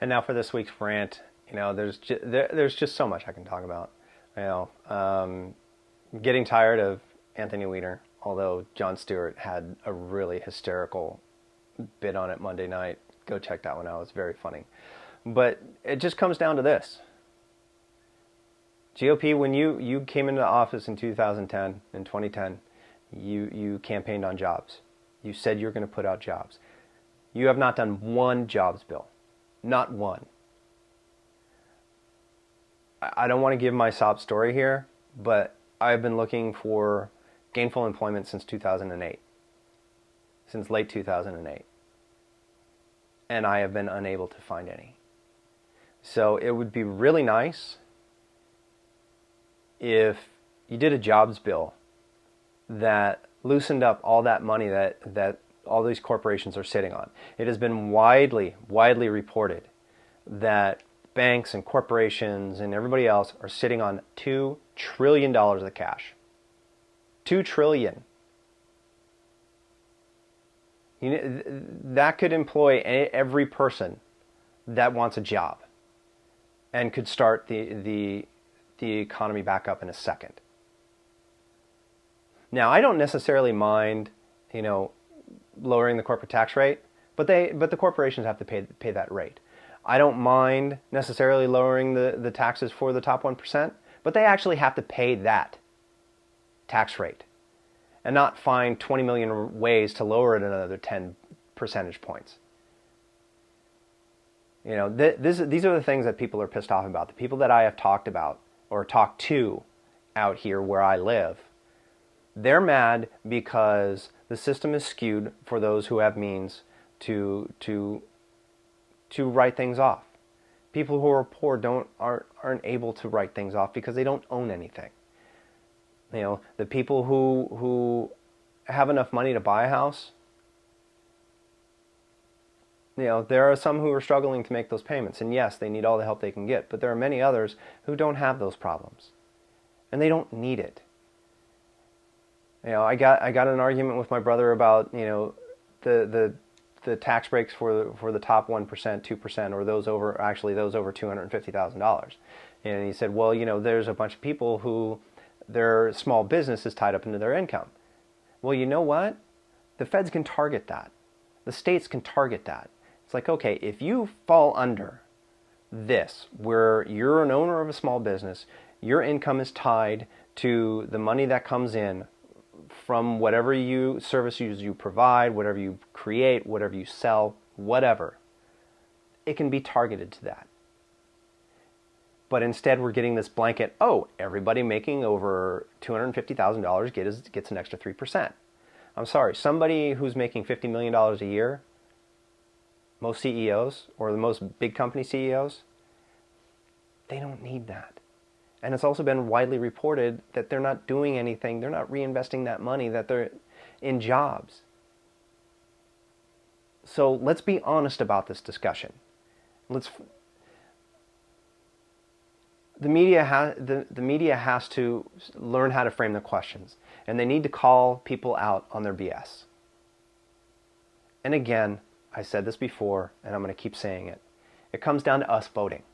And now for this week's rant, there's just so much I can talk about. You know, getting tired of Anthony Weiner, although Jon Stewart had a really hysterical bit on it Monday night. Go check that one out. It's very funny. But it just comes down to this. GOP, when you came into office in 2010, you campaigned on jobs. You said you're going to put out jobs. You have not done one jobs bill. Not one. I don't want to give my sob story here, but I've been looking for gainful employment since 2008. Since late 2008. And I have been unable to find any. So it would be really nice if you did a jobs bill that loosened up all that money that all these corporations are sitting on. It has been widely reported that banks and corporations and everybody else are sitting on $2 trillion of cash. $2 trillion. That could employ every person that wants a job and could start the economy back up in a second. Now, I don't necessarily mind, lowering the corporate tax rate, but the corporations have to pay that rate. I don't mind necessarily lowering the taxes for the top 1%, but they actually have to pay that tax rate and not find 20 million ways to lower it another 10 percentage points. These are the things that people are pissed off about. The people that I have talked about or talked to out here where I live, they're mad because the system is skewed for those who have means to write things off. People who are poor aren't able to write things off because they don't own anything. The people who have enough money to buy a house, there are some who are struggling to make those payments. And yes, they need all the help they can get. But there are many others who don't have those problems. And they don't need it. I got an argument with my brother about, the tax breaks for the top 1%, 2%, or those over $250,000. And he said, well, there's a bunch of people who their small business is tied up into their income. Well, you know what? The feds can target that. The states can target that. It's like, okay, if you fall under this, where you're an owner of a small business, your income is tied to the money that comes in from whatever services you provide, whatever you create, whatever you sell, whatever. It can be targeted to that. But instead we're getting this blanket, everybody making over $250,000 gets an extra 3%. I'm sorry, somebody who's making $50 million a year, most CEOs, or the most big company CEOs, they don't need that. And it's also been widely reported that they're not doing anything. They're not reinvesting that money that they're in jobs. So let's be honest about this discussion. The media has to learn how to frame their questions. And they need to call people out on their BS. And again, I said this before, and I'm going to keep saying it. It comes down to us voting.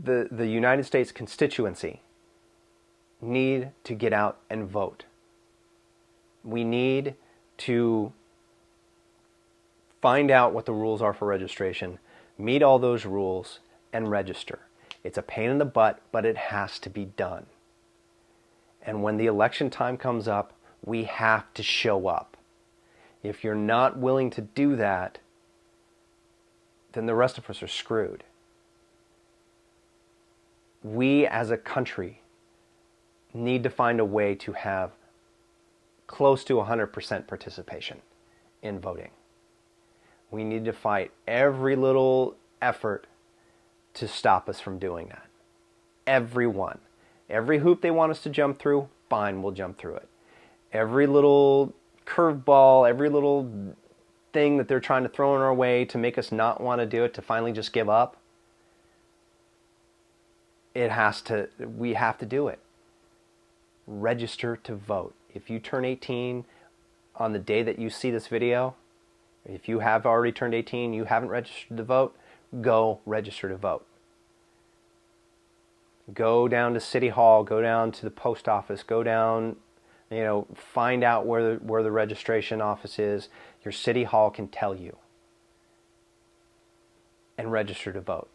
The United States constituency need to get out and vote. We need to find out what the rules are for registration, meet all those rules, and register. It's a pain in the butt, but it has to be done. And when the election time comes up, we have to show up. If you're not willing to do that, then the rest of us are screwed. We as a country need to find a way to have close to 100% participation in voting. We need to fight every little effort to stop us from doing that. Everyone. Every hoop they want us to jump through, fine, we'll jump through it. Every little curveball, every little thing that they're trying to throw in our way to make us not want to do it, to finally just give up, we have to do it. Register to vote. If you turn 18 on the day that you see this video, If you have already turned 18, you haven't registered to vote, go register to vote. Go down to City Hall, go down to the post office, go down, find out where the registration office is. Your City Hall can tell you. And register to vote.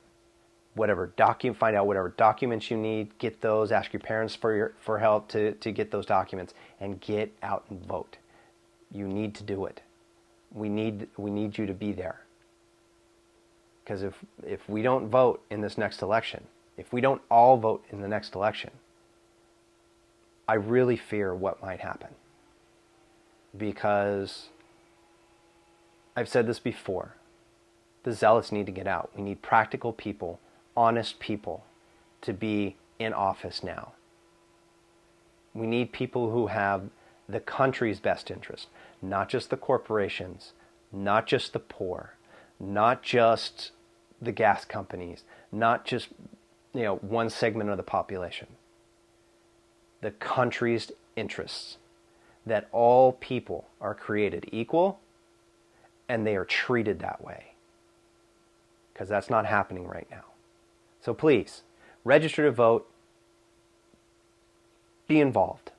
Find out whatever documents you need, get those, ask your parents for help to get those documents, and get out and vote. You need to do it. We need you to be there. Because if we don't vote in this next election, if we don't all vote in the next election, I really fear what might happen. Because I've said this before, the zealots need to get out. We need practical people, honest people to be in office now. We need people who have the country's best interest, not just the corporations, not just the poor, not just the gas companies, not just one segment of the population. The country's interests, that all people are created equal and they are treated that way. Because that's not happening right now. So please, register to vote, be involved.